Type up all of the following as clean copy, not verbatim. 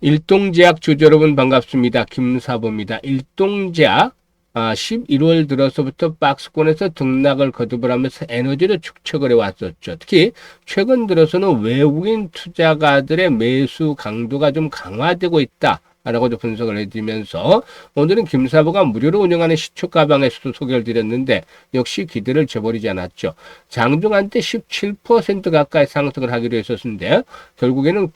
일동제약 주주 여러분 반갑습니다. 김사부입니다. 일동제약 11월 들어서부터 박스권에서 등락을 거듭을 하면서 에너지를 축적을 해왔었죠. 특히 최근 들어서는 외국인 투자가들의 매수 강도가 좀 강화되고 있다. 라고도 분석을 해드리면서 오늘은 김사부가 무료로 운영하는 시초가방에서도 소개를 드렸는데 역시 기대를 저버리지 않았죠. 장중한 때 17% 가까이 상승을 하기로 했었는데 결국에는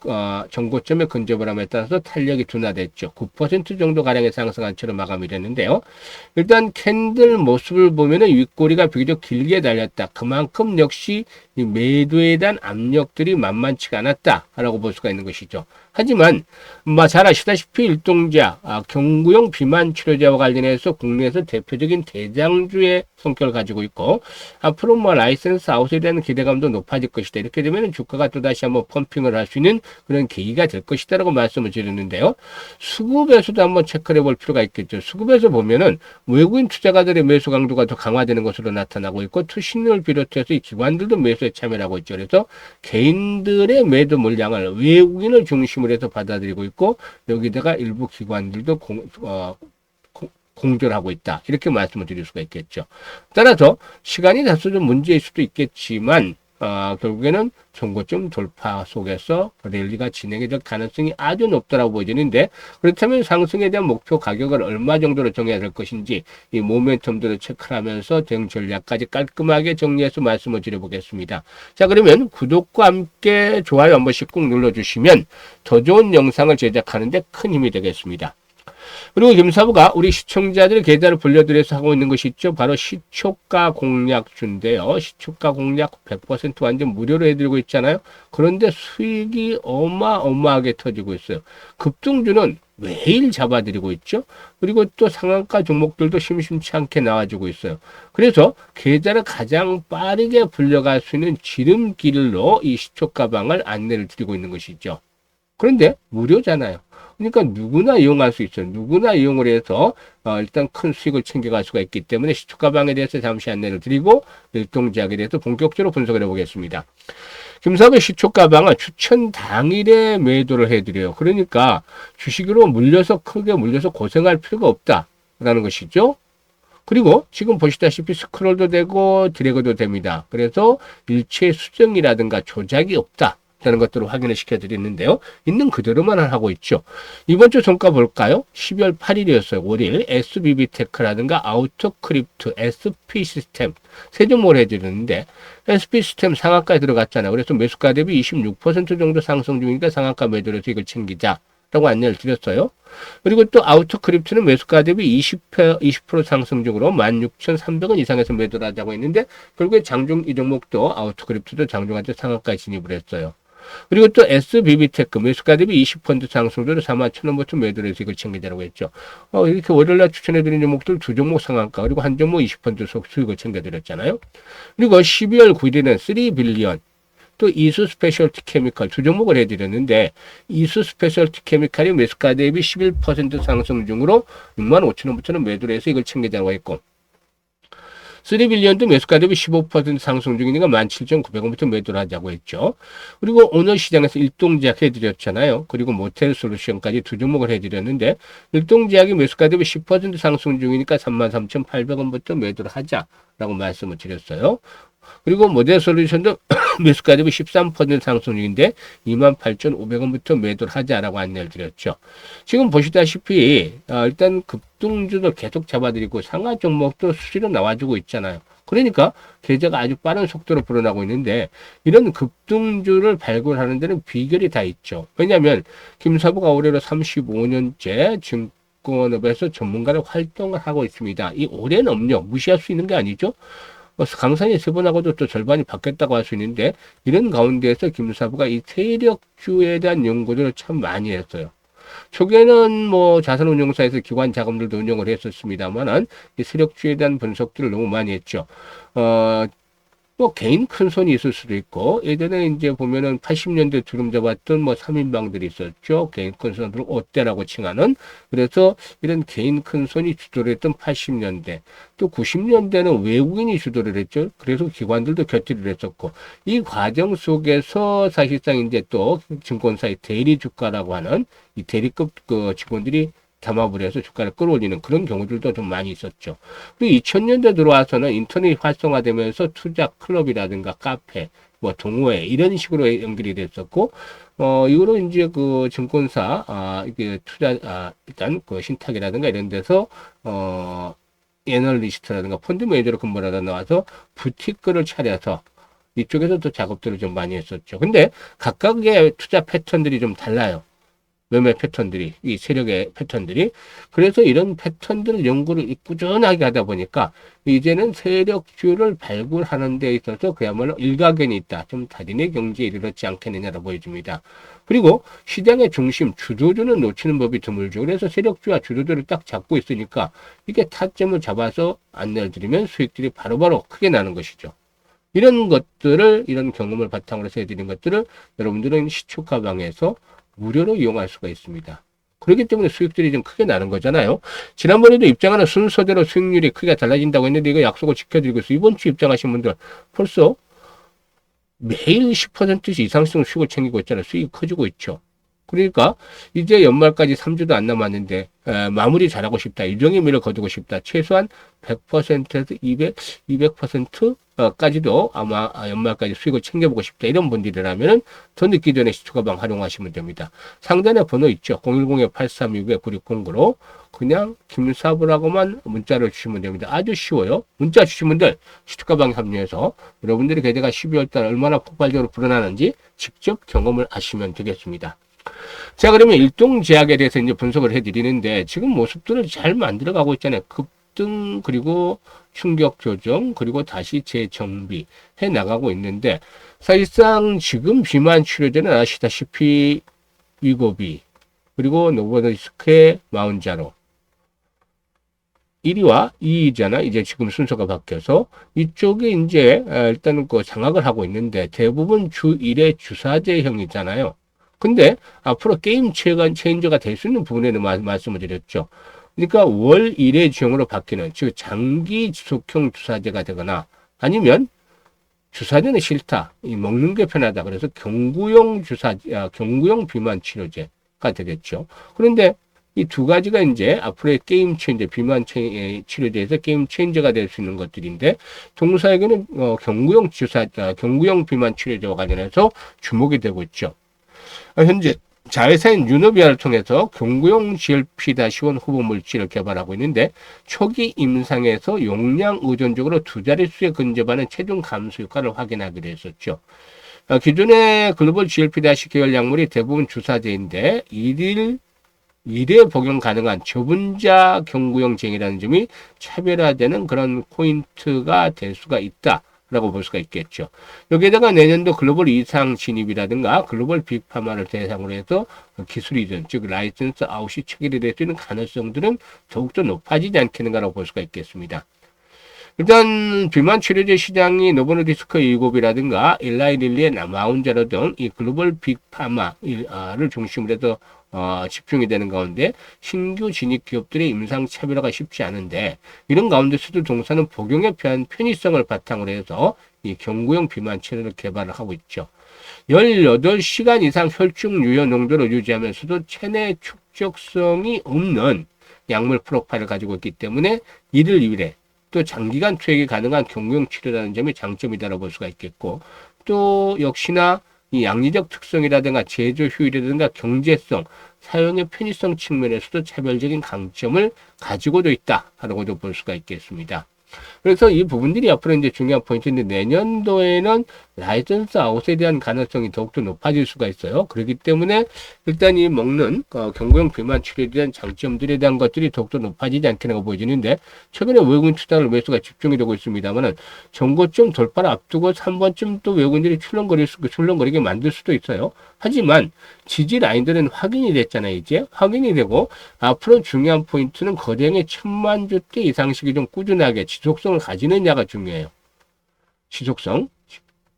정고점에 근접을 함에 따라서 탄력이 둔화됐죠. 9% 정도 가량의 상승한 채로 마감이 됐는데요. 일단 캔들 모습을 보면은 윗꼬리가 비교적 길게 달렸다. 그만큼 역시 이 매도에 대한 압력들이 만만치가 않았다라고 볼 수가 있는 것이죠. 하지만 잘 아시다시피 일동제약 경구용 비만 치료제와 관련해서 국내에서 대표적인 대장주의 성격을 가지고 있고 앞으로 라이센스 아웃에 대한 기대감도 높아질 것이다. 이렇게 되면 주가가 또다시 한번 펌핑을 할 수 있는 그런 계기가 될 것이다라고 말씀을 드렸는데요. 수급에서도 한번 체크를 해볼 필요가 있겠죠. 수급에서 보면은 외국인 투자가들의 매수 강도가 더 강화되는 것으로 나타나고 있고 투신을 비롯해서 이 기관들도 매수에 참여를 하고 있죠. 그래서 개인들의 매도 물량을 외국인을 중심으로 해서 받아들이고 있고 여기다가 일부 기관들도 공조를 하고 있다. 이렇게 말씀을 드릴 수가 있겠죠. 따라서 시간이 다소 좀 문제일 수도 있겠지만 결국에는 정고점 돌파 속에서 랠리가 진행이 될 가능성이 아주 높다라고 보여지는데 그렇다면 상승에 대한 목표 가격을 얼마 정도로 정해야 될 것인지 이 모멘텀들을 체크하면서 대응 전략까지 깔끔하게 정리해서 말씀을 드려보겠습니다. 자, 그러면 구독과 함께 좋아요 한 번씩 꾹 눌러주시면 더 좋은 영상을 제작하는 데 큰 힘이 되겠습니다. 그리고 김사부가 우리 시청자들 계좌를 불려드려서 하고 있는 것이 있죠. 바로 시초가 공략주인데요. 시초가 공략 100% 완전 무료로 해드리고 있잖아요. 그런데 수익이 어마어마하게 터지고 있어요. 급등주는 매일 잡아드리고 있죠. 그리고 또 상한가 종목들도 심심치 않게 나와주고 있어요. 그래서 계좌를 가장 빠르게 불려갈 수 있는 지름길로 이 시초가방을 안내를 드리고 있는 것이죠. 그런데 무료잖아요. 그러니까 누구나 이용할 수 있어요. 누구나 이용을 해서 일단 큰 수익을 챙겨갈 수가 있기 때문에 시초가방에 대해서 잠시 안내를 드리고 일동제약에 대해서 본격적으로 분석을 해보겠습니다. 김사부의 시초가방은 추천 당일에 매도를 해드려요. 그러니까 주식으로 크게 물려서 고생할 필요가 없다라는 것이죠. 그리고 지금 보시다시피 스크롤도 되고 드래그도 됩니다. 그래서 일체 수정이라든가 조작이 없다. 라는 것들을 확인을 시켜드렸는데요. 있는 그대로만 하고 있죠. 이번 주 종가 볼까요? 12월 8일이었어요. 5일 SBB테크라든가 아우토크립트, SP시스템 세 종목을 해드렸는데 SP시스템 상한가에 들어갔잖아요. 그래서 매수가 대비 26% 정도 상승 중이니까 상한가 매도로 수익을 챙기자. 라고 안내를 드렸어요. 그리고 또 아우토크립트는 매수가 대비 20% 상승 중으로 16,300원 이상에서 매도를 하자고 했는데 결국에 장중 이 종목도 아우토크립트도 장중한테 상한가에 진입을 했어요. 그리고 또 SBB테크 매수가 대비 20% 상승률로 41,000원부터 매도를 해서 이걸 챙기자라고 했죠. 이렇게 월요일날 추천해드린 종목들 두 종목 상한가 그리고 한 종목 20% 수익을 챙겨드렸잖아요. 그리고 12월 9일에는 3빌리언 또 이수 스페셜티 케미칼 두 종목을 해드렸는데 이수 스페셜티 케미칼이 매수가 대비 11% 상승 중으로 65,000원부터는 매도를 해서 이걸 챙기자고 했고 3빌리언도 매수가 대비 15% 상승 중이니까 17,900원부터 매도를 하자고 했죠. 그리고 오늘 시장에서 일동제약 해드렸잖아요. 그리고 모텔 솔루션까지 두 종목을 해드렸는데 일동제약이 매수가 대비 10% 상승 중이니까 33,800원부터 매도를 하자라고 말씀을 드렸어요. 그리고 모델 솔루션도 매수가 대비 13% 상승 중인데 28,500원부터 매도를 하자라고 안내를 드렸죠. 지금 보시다시피 일단 급등주도 계속 잡아드리고 상하 종목도 수시로 나와주고 있잖아요. 그러니까 계좌가 아주 빠른 속도로 불어나고 있는데 이런 급등주를 발굴하는 데는 비결이 다 있죠. 왜냐하면 김사부가 올해로 35년째 증권업에서 전문가로 활동을 하고 있습니다. 이 오랜 업력 무시할 수 있는 게 아니죠. 강산이 세 번하고도 또 절반이 바뀌었다고 할 수 있는데 이런 가운데에서 김사부가 이 세력주에 대한 연구들을 참 많이 했어요. 초기에는 자산운용사에서 기관 자금들도 운용을 했었습니다만은 이 세력주에 대한 분석들을 너무 많이 했죠. 뭐 개인 큰 손이 있을 수도 있고, 예전에 이제 보면은 80년대 주름 잡았던 뭐 3인방들이 있었죠. 개인 큰 손으로 옷대라고 칭하는. 그래서 이런 개인 큰 손이 주도를 했던 80년대. 또 90년대는 외국인이 주도를 했죠. 그래서 기관들도 곁들이를 했었고, 이 과정 속에서 사실상 이제 또 증권사의 대리 주가라고 하는 이 대리급 그 직원들이 담합을 해서 주가를 끌어올리는 그런 경우들도 좀 많이 있었죠. 그리고 2000년대 들어와서는 인터넷이 활성화되면서 투자 클럽이라든가 카페, 뭐 동호회 이런 식으로 연결이 됐었고, 이후로 이제 그 증권사, 이게 일단 그 신탁이라든가 이런 데서, 애널리스트라든가 펀드 매니저로 근무를 하다 나와서 부티크를 차려서 이쪽에서 또 작업들을 좀 많이 했었죠. 근데 각각의 투자 패턴들이 좀 달라요. 매매 패턴들이, 이 세력의 패턴들이. 그래서 이런 패턴들을 연구를 꾸준하게 하다 보니까 이제는 세력주를 발굴하는 데 있어서 그야말로 일가견이 있다. 좀 달인의 경지에 이르렀지 않겠느냐라고 보여집니다. 그리고 시장의 중심, 주도주는 놓치는 법이 드물죠. 그래서 세력주와 주도주를 딱 잡고 있으니까 이게 타점을 잡아서 안내를 드리면 수익들이 바로바로 크게 나는 것이죠. 이런 것들을, 이런 경험을 바탕으로 해서 해드린 것들을 여러분들은 시초가방에서 무료로 이용할 수가 있습니다. 그렇기 때문에 수익들이 좀 크게 나는 거잖아요. 지난번에도 입장하는 순서대로 수익률이 크게 달라진다고 했는데 이거 약속을 지켜드리고 있어요. 이번 주 입장하신 분들 벌써 매일 10%씩 이상씩 수익을 챙기고 있잖아요. 수익이 커지고 있죠. 그러니까 이제 연말까지 3주도 안 남았는데 마무리 잘하고 싶다. 일정의 미를 거두고 싶다. 최소한 100%에서 200%까지도 아마 연말까지 수익을 챙겨보고 싶다. 이런 분들이라면 더 늦기 전에 시초가방 활용하시면 됩니다. 상단에 번호 있죠. 010-8369-9609로 그냥 김사부라고만 문자를 주시면 됩니다. 아주 쉬워요. 문자 주신 분들 시초가방 합류해서 여러분들의 계좌가 12월달 얼마나 폭발적으로 불어나는지 직접 경험을 하시면 되겠습니다. 자, 그러면 일동제약에 대해서 이제 분석을 해드리는데 지금 모습들을 잘 만들어가고 있잖아요. 급등, 그리고 충격 조정, 그리고 다시 재정비 해 나가고 있는데 사실상 지금 비만 치료제는 아시다시피 위고비, 그리고 노보노디스크의 마운자로 1위와 2위잖아. 이제 지금 순서가 바뀌어서 이쪽에 이제 일단 그 장악을 하고 있는데 대부분 주 1회 주사제형이잖아요. 근데 앞으로 게임 체인저가 될 수 있는 부분에는 말씀을 드렸죠. 그러니까 월 1회 주형으로 바뀌는, 즉 장기 지속형 주사제가 되거나 아니면 주사제는 싫다, 이 먹는 게 편하다, 그래서 경구용 경구용 비만 치료제가 되겠죠. 그런데 이 두 가지가 이제 앞으로의 게임 체인저, 비만 치료제에서 게임 체인저가 될 수 있는 것들인데, 동사에게는 경구용 비만 치료제와 관련해서 주목이 되고 있죠. 현재 자회사인 유노비아를 통해서 경구용 GLP-1 후보 물질을 개발하고 있는데 초기 임상에서 용량 의존적으로 두 자릿수에 근접하는 체중 감소 효과를 확인하기로 했었죠. 기존의 글로벌 GLP-1 계열 약물이 대부분 주사제인데 1회 복용 가능한 저분자 경구용 쟁이라는 점이 차별화되는 그런 포인트가 될 수가 있다 라고 볼 수가 있겠죠. 여기에다가 내년도 글로벌 이상 진입이라든가 글로벌 빅파마를 대상으로 해서 기술 이전, 즉 라이선스 아웃이 체결이 될 수 있는 가능성들은 더욱더 높아지지 않겠는가라고 볼 수가 있겠습니다. 일단 비만 치료제 시장이 노보노디스크 7이라든가 일라이릴리의 마운자로 등 이 글로벌 빅파마를 중심으로 해서 집중이 되는 가운데 신규 진입 기업들의 임상 차별화가 쉽지 않은데 이런 가운데서도 동사는 복용에 필요한 편의성을 바탕으로 해서 이 경구용 비만 치료를 개발을 하고 있죠. 18시간 이상 혈중 유효 농도를 유지하면서도 체내 축적성이 없는 약물 프로파일을 가지고 있기 때문에 이를 위해 또 장기간 투약이 가능한 경구용 치료라는 점이 장점이다라고 볼 수가 있겠고, 또 역시나 이 양리적 특성이라든가 제조 효율이라든가 경제성, 사용의 편의성 측면에서도 차별적인 강점을 가지고도 있다라고도 볼 수가 있겠습니다. 그래서 이 부분들이 앞으로 이제 중요한 포인트인데 내년도에는 라이선스 아웃에 대한 가능성이 더욱더 높아질 수가 있어요. 그렇기 때문에 일단 이 먹는 경구용 비만 치료에 대한 장점들에 대한 것들이 더욱더 높아지지 않겠는가 보여지는데 최근에 외국인 투자를 매수가 집중이 되고 있습니다만은 정고점 돌파를 앞두고 3번쯤 또 외국인들이 출렁거리게 만들 수도 있어요. 하지만 지지 라인들은 확인이 됐잖아요. 이제 확인이 되고 앞으로 중요한 포인트는 거래량의 1000만 주대 이상씩이 좀 꾸준하게 지속성을 가지느냐가 중요해요. 지속성.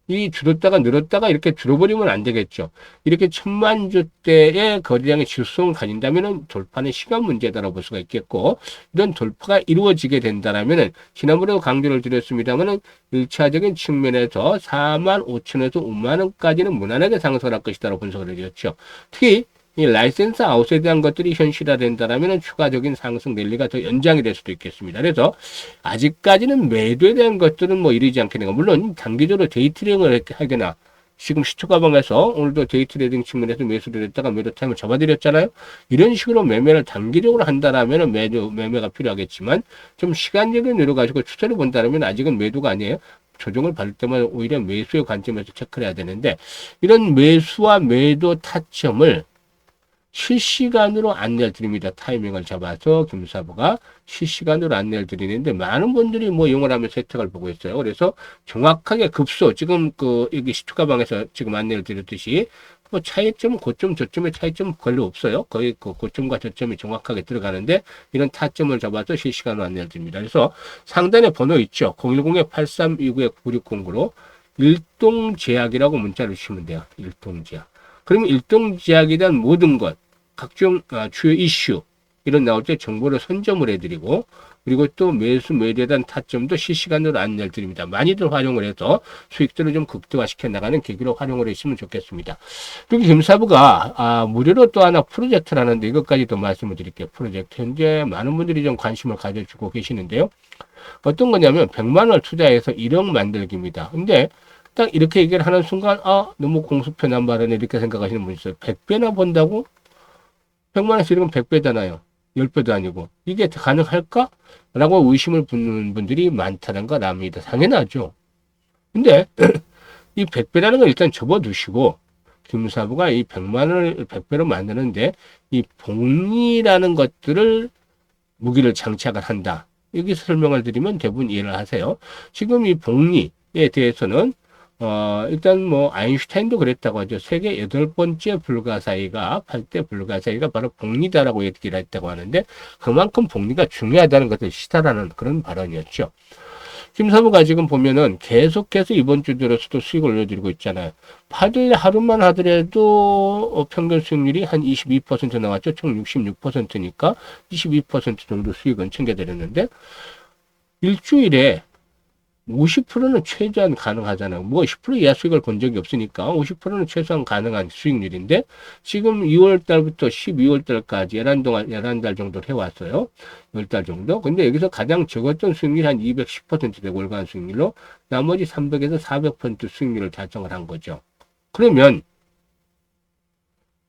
이 줄었다가 늘었다가 이렇게 줄어버리면 안 되겠죠. 이렇게 1000만 주대의 거래량의 지속성을 가진다면 돌파는 시간 문제다라고 볼 수가 있겠고, 이런 돌파가 이루어지게 된다라면 지난번에도 강조를 드렸습니다만은 1차적인 측면에서 45,000에서 50,000원까지는 무난하게 상승을 할 것이다라고 분석을 해드렸죠. 특히 이 라이센스 아웃에 대한 것들이 현실화된다라면 추가적인 상승 랠리가 더 연장이 될 수도 있겠습니다. 그래서 아직까지는 매도에 대한 것들은 뭐 이르지 않겠는가. 물론 단기적으로 데이트레딩을 하거나 지금 시초가방에서 오늘도 데이트레딩 측면에서 매수를 했다가 매도 타임을 잡아드렸잖아요. 이런 식으로 매매를 단기적으로 한다라면 매매가 필요하겠지만 좀 시간적인 여유를 가지고 추세를 본다면 아직은 매도가 아니에요. 조정을 받을 때마다 오히려 매수의 관점에서 체크를 해야 되는데, 이런 매수와 매도 타점을 실시간으로 안내를 드립니다. 타이밍을 잡아서 김사부가 실시간으로 안내를 드리는데 많은 분들이 뭐 이용을 하면서 혜택을 보고 있어요. 그래서 정확하게 급소, 지금 여기 시초가방에서 지금 안내를 드렸듯이 뭐 차이점, 고점, 저점의 차이점 별로 없어요. 거의 그 고점과 저점이 정확하게 들어가는데 이런 타점을 잡아서 실시간으로 안내를 드립니다. 그래서 상단에 번호 있죠. 010-8329-9609로 일동제약이라고 문자를 주시면 돼요. 일동제약. 그러면 일동제약에 대한 모든 것, 각종 주요 이슈 이런 나올 때 정보를 선점을 해드리고, 그리고 또 매수 매도에 대한 타점도 실시간으로 안내를 드립니다. 많이들 활용을 해서 수익들을 좀 극대화시켜 나가는 계기로 활용을 했으면 좋겠습니다. 그리고 김사부가 무료로 또 하나 프로젝트를 하는데 이것까지도 말씀을 드릴게요. 프로젝트 현재 많은 분들이 좀 관심을 가져주고 계시는데요. 어떤 거냐면 100만 원을 투자해서 1억 만들기입니다. 근데 딱 이렇게 얘기를 하는 순간 너무 공수편한 발언에 이렇게 생각하시는 분이 있어요. 100배나 번다고? 100만 원씩 이러면 100배잖아요. 10배도 아니고. 이게 가능할까? 라고 의심을 붙는 분들이 많다는 거 납니다. 당연하죠. 근데 이 100배라는 걸 일단 접어두시고, 김사부가 이 100만 원을 100배로 만드는데 이 복리라는 것들을 무기를 장착을 한다. 여기서 설명을 드리면 대부분 이해를 하세요. 지금 이 복리에 대해서는 일단 뭐 아인슈타인도 그랬다고 하죠. 세계 8번째 불가사의가 8대 불가사의가 바로 복리다라고 얘기를 했다고 하는데, 그만큼 복리가 중요하다는 것을 시사하는 그런 발언이었죠. 김사부가 지금 보면은 계속해서 이번 주 들어서도 수익을 올려드리고 있잖아요. 8일 하루만 하더라도 평균 수익률이 한 22% 나왔죠. 총 66%니까 22% 정도 수익은 챙겨드렸는데, 일주일에 50%는 최소한 가능하잖아요. 뭐 10% 이하 수익을 본 적이 없으니까 50%는 최소한 가능한 수익률인데, 지금 2월 달부터 12월 달까지 11달 정도 해왔어요. 10달 정도. 근데 여기서 가장 적었던 수익률이 한 210% 되고 월간 수익률로 나머지 300에서 400% 수익률을 달성을 한 거죠. 그러면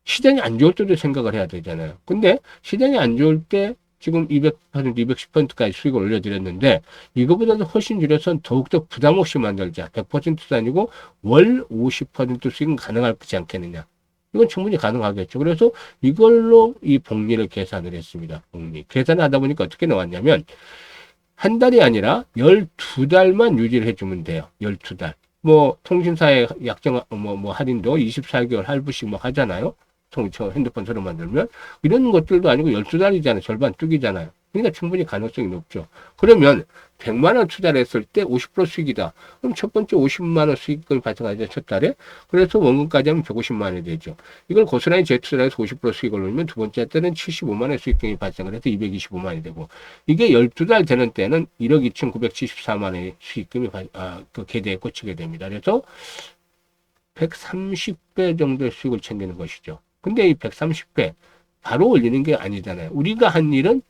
시장이 안 좋을 때도 생각을 해야 되잖아요. 근데 시장이 안 좋을 때 지금 200%, 210%까지 수익을 올려드렸는데, 이거보다도 훨씬 줄여서 더욱더 부담 없이 만들자. 100%도 아니고 월 50% 수익은 가능하지 않겠느냐. 이건 충분히 가능하겠죠. 그래서 이걸로 이 복리를 계산을 했습니다. 복리. 계산을 하다 보니까 어떻게 나왔냐면, 한 달이 아니라 12달만 유지를 해주면 돼요. 12달. 뭐, 통신사의 약정, 할인도 24개월 할부씩 뭐 하잖아요. 핸드폰 새로 만들면 이런 것들도 아니고 12달이잖아요. 절반 뚝이잖아요. 그러니까 충분히 가능성이 높죠. 그러면 100만 원 투자를 했을 때 50% 수익이다. 그럼 첫 번째 50만 원 수익금이 발생하죠. 첫 달에. 그래서 원금까지 하면 150만 원이 되죠. 이걸 고스란히 재투자를 해서 50% 수익을 올리면 두 번째 때는 75만 원의 수익금이 발생을 해서 225만 원이 되고, 이게 12달 되는 때는 1억 2,974만 원의 수익금이 그 계좌에 꽂히게 됩니다. 그래서 130배 정도의 수익을 챙기는 것이죠. 근데 이 130배 바로 올리는 게 아니잖아요. 우리가 한 일은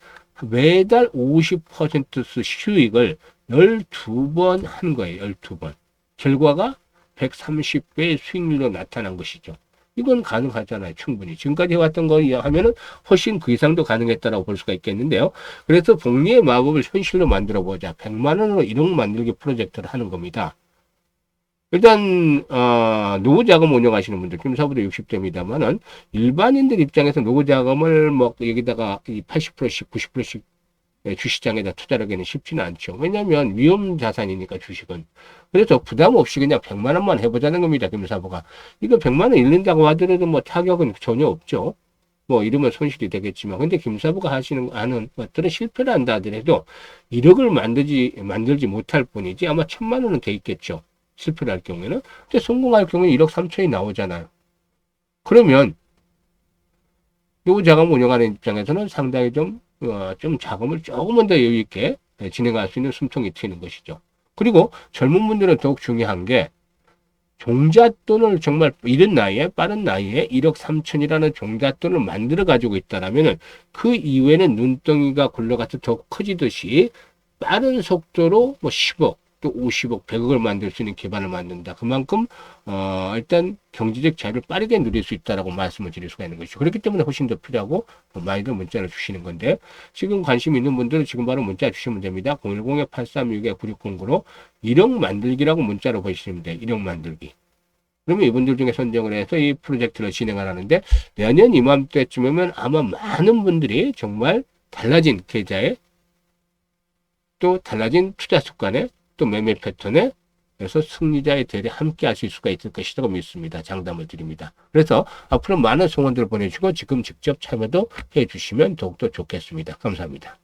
매달 50% 수익을 12번 한 거예요. 12번. 결과가 130배의 수익률로 나타난 것이죠. 이건 가능하잖아요. 충분히. 지금까지 해왔던 거 하면은 훨씬 그 이상도 가능했다라고 볼 수가 있겠는데요. 그래서 복리의 마법을 현실로 만들어 보자. 100만 원으로 1억 만들기 프로젝트를 하는 겁니다. 일단 노후자금 운영하시는 분들, 김사부도 60대입니다만은 일반인들 입장에서 노후자금을 뭐 여기다가 이 80%씩 90%씩 주시장에다 투자를 하기는 쉽지는 않죠. 왜냐하면 위험 자산이니까 주식은. 그래서 부담 없이 그냥 100만 원만 해보자는 겁니다. 김사부가. 이거 100만 원 잃는다고 하더라도 뭐 타격은 전혀 없죠. 뭐 이러면 손실이 되겠지만, 근데 김사부가 하는 것들은 실패를 한다 하더라도 1억을 만들지 못할 뿐이지 아마 1,000만 원은 돼 있겠죠. 실패를 할 경우에는. 근데 성공할 경우에는 1억 3천이 나오잖아요. 그러면 요 자금 운영하는 입장에서는 상당히 좀 자금을 조금은 더 여유 있게 진행할 수 있는 숨통이 트이는 것이죠. 그리고 젊은 분들은 더욱 중요한 게 종잣돈을 정말 이른 나이에 빠른 나이에 1억 3천이라는 종잣돈을 만들어 가지고 있다라면은 그 이후에는 눈덩이가 굴러가서 더 커지듯이 빠른 속도로 뭐 10억 또 50억 100억을 만들 수 있는 기반을 만든다. 그만큼 일단 경제적 자유를 빠르게 누릴 수 있다라고 말씀을 드릴 수가 있는 것이죠. 그렇기 때문에 훨씬 더 필요하고 많이들 문자를 주시는 건데, 지금 관심 있는 분들은 지금 바로 문자 주시면 됩니다. 010-836-9609로 1억 만들기라고 문자로 보시면 돼요. 1억 만들기. 그러면 이분들 중에 선정을 해서 이 프로젝트를 진행을 하는데, 내년 이맘때쯤이면 아마 많은 분들이 정말 달라진 계좌에 또 달라진 투자 습관에 또 매매 패턴에 그래서 승리자의 대례 함께 하실 수가 있을 것이라고 믿습니다. 장담을 드립니다. 그래서 앞으로 많은 소원들을 보내주시고 지금 직접 참여도 해주시면 더욱더 좋겠습니다. 감사합니다.